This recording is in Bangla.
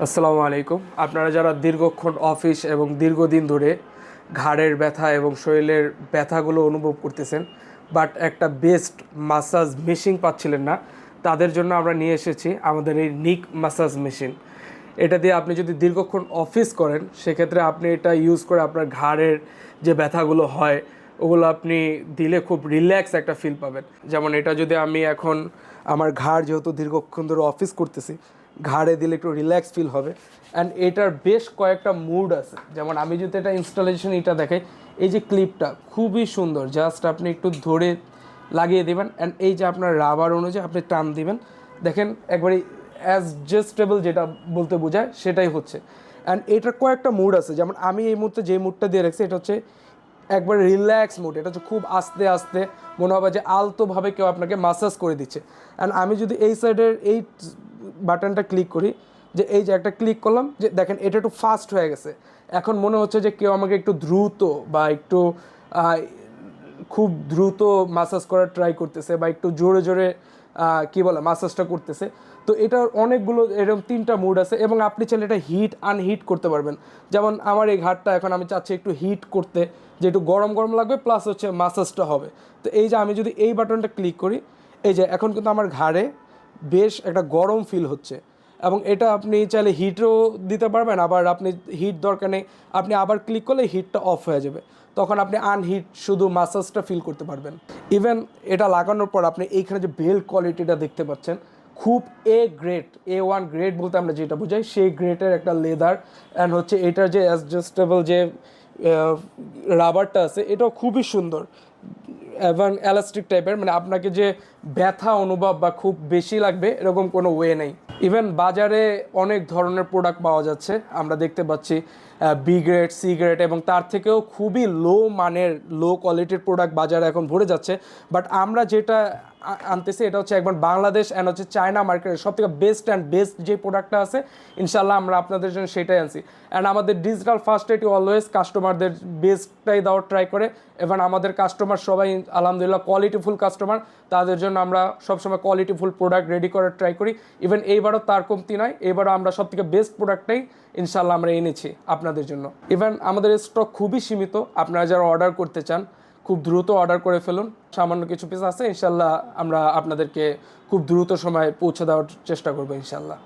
আসসালামু আলাইকুম। আপনারা যারা দীর্ঘক্ষণ অফিস এবং দীর্ঘদিন ধরে ঘাড়ের ব্যথা এবং শরীরের ব্যথাগুলো অনুভব করতেছেন, বাট একটা বেস্ট মাসাজ মেশিন পাচ্ছিলেন না, তাদের জন্য আমরা নিয়ে এসেছি আমাদের এই নিক মাসাজ মেশিন। এটা দিয়ে আপনি যদি দীর্ঘক্ষণ অফিস করেন, সেক্ষেত্রে আপনি এটা ইউজ করে আপনার ঘাড়ের যে ব্যথাগুলো হয় ওগুলো আপনি দিলে খুব রিল্যাক্স একটা ফিল পাবেন। যেমন এটা যদি আমি এখন আমার ঘাড় যেহেতু দীর্ঘক্ষণ ধরে অফিস করতেছি, ঘাড়ে দিলে একটু রিল্যাক্স ফিল হবে। অ্যান্ড এটার বেশ কয়েকটা মুড আছে। যেমন আমি যদি এটা ইনস্টলেশন এটা দেখাই, এই যে ক্লিপটা খুবই সুন্দর, জাস্ট আপনি একটু ধরে লাগিয়ে দেবেন অ্যান্ড এই যে আপনার রাবার অনুযায়ী আপনি টান দিবেন, দেখেন একবারে অ্যাডজাস্টেবল যেটা বলতে বোঝায় সেটাই হচ্ছে। অ্যান্ড এটার কয়েকটা মুড আছে, যেমন আমি এই মুহূর্তে যে মুডটা দিয়ে রাখছি এটা হচ্ছে একবার রিল্যাক্স মুড। এটা হচ্ছে খুব আস্তে আস্তে মনে হবে যে আলতোভাবে কেউ আপনাকে মাসাজ করে দিচ্ছে। অ্যান্ড আমি যদি এই সাইডের এই বাটনটা ক্লিক করি, যে এই যে একটা ক্লিক করলাম, যে দেখেন এটা একটু ফাস্ট হয়ে গেছে। এখন মনে হচ্ছে যে কেউ আমাকে একটু দ্রুত বা একটু খুব দ্রুত মাসাজ করার ট্রাই করতেছে বা একটু জোরে জোরে কী বলে মাসাজটা করতেছে। তো এটার অনেকগুলো এরকম 3টা মুড আছে এবং আপনি চাইলে এটা হিট আনহিট করতে পারবেন। যেমন আমার এই ঘাটটা এখন আমি চাচ্ছি একটু হিট করতে, যে একটু গরম গরম লাগবে প্লাস হচ্ছে মাসাজটা হবে। তো এই যে আমি যদি এই বাটনটা ক্লিক করি, এই যে এখন কিন্তু আমার ঘাড়ে বেশ একটা গরম ফিল হচ্ছে। এবং এটা আপনি চাইলে হিটও দিতে পারবেন, আবার আপনি হিট দরকার নেই, আপনি আবার ক্লিক করলে হিটটা অফ হয়ে যাবে, তখন আপনি আনহিট শুধু মাসাজটা ফিল করতে পারবেন। ইভেন এটা লাগানোর পর আপনি এইখানে যে বেল্ট কোয়ালিটিটা দেখতে পাচ্ছেন, খুব গ্রেড A1 গ্রেড বলতে আমরা যেটা বোঝাই সেই গ্রেডের একটা লেদার। অ্যান্ড হচ্ছে এটার যে অ্যাডজাস্টেবল যে রাবারটা আছে এটাও খুবই সুন্দর এবং এলাস্টিক টাইপের, মানে আপনাকে যে ব্যথা অনুভব বা খুব বেশি লাগবে এরকম কোনো ওয়ে নেই। ইভেন বাজারে অনেক ধরনের প্রোডাক্ট পাওয়া যাচ্ছে, আমরা দেখতে পাচ্ছি বি গ্রেড, সি গ্রেড এবং তার থেকেও খুবই লো মানের, লো কোয়ালিটির প্রোডাক্ট বাজারে এখন ভরে যাচ্ছে। বাট আমরা যেটা আনতেছি এটা হচ্ছে একবার বাংলাদেশ অ্যান্ড হচ্ছে চায়না মার্কেটের সব থেকে বেস্ট অ্যান্ড বেস্ট যে প্রোডাক্টটা আছে, ইনশাল্লাহ আমরা আপনাদের জন্য সেটাই আনছি। অ্যান্ড আমাদের ডিজিটাল ফার্স্ট এটি অলওয়েজ কাস্টমারদের বেস্টটাই দেওয়ার ট্রাই করে এবং আমাদের কাস্টমার সবাই আলহামদুলিল্লাহ কোয়ালিটিফুল কাস্টমার, তাদের জন্য আমরা সবসময় কোয়ালিটিফুল প্রোডাক্ট রেডি করার ট্রাই করি। ইভেন এইবারও তার কমতি নয়, এবারও আমরা সব থেকে বেস্ট প্রোডাক্টটাই ইনশাল্লাহ আমরা এনেছি আপনাদের জন্য। ইভেন আমাদের স্টক খুবই সীমিত, আপনারা যারা অর্ডার করতে চান খুব দ্রুত অর্ডার করে ফেলুন। সামান্য কিছু পিস আছে, ইনশাল্লাহ আমরা আপনাদেরকে খুব দ্রুত সময়ে পৌঁছে দেওয়ার চেষ্টা করবো ইনশাল্লাহ।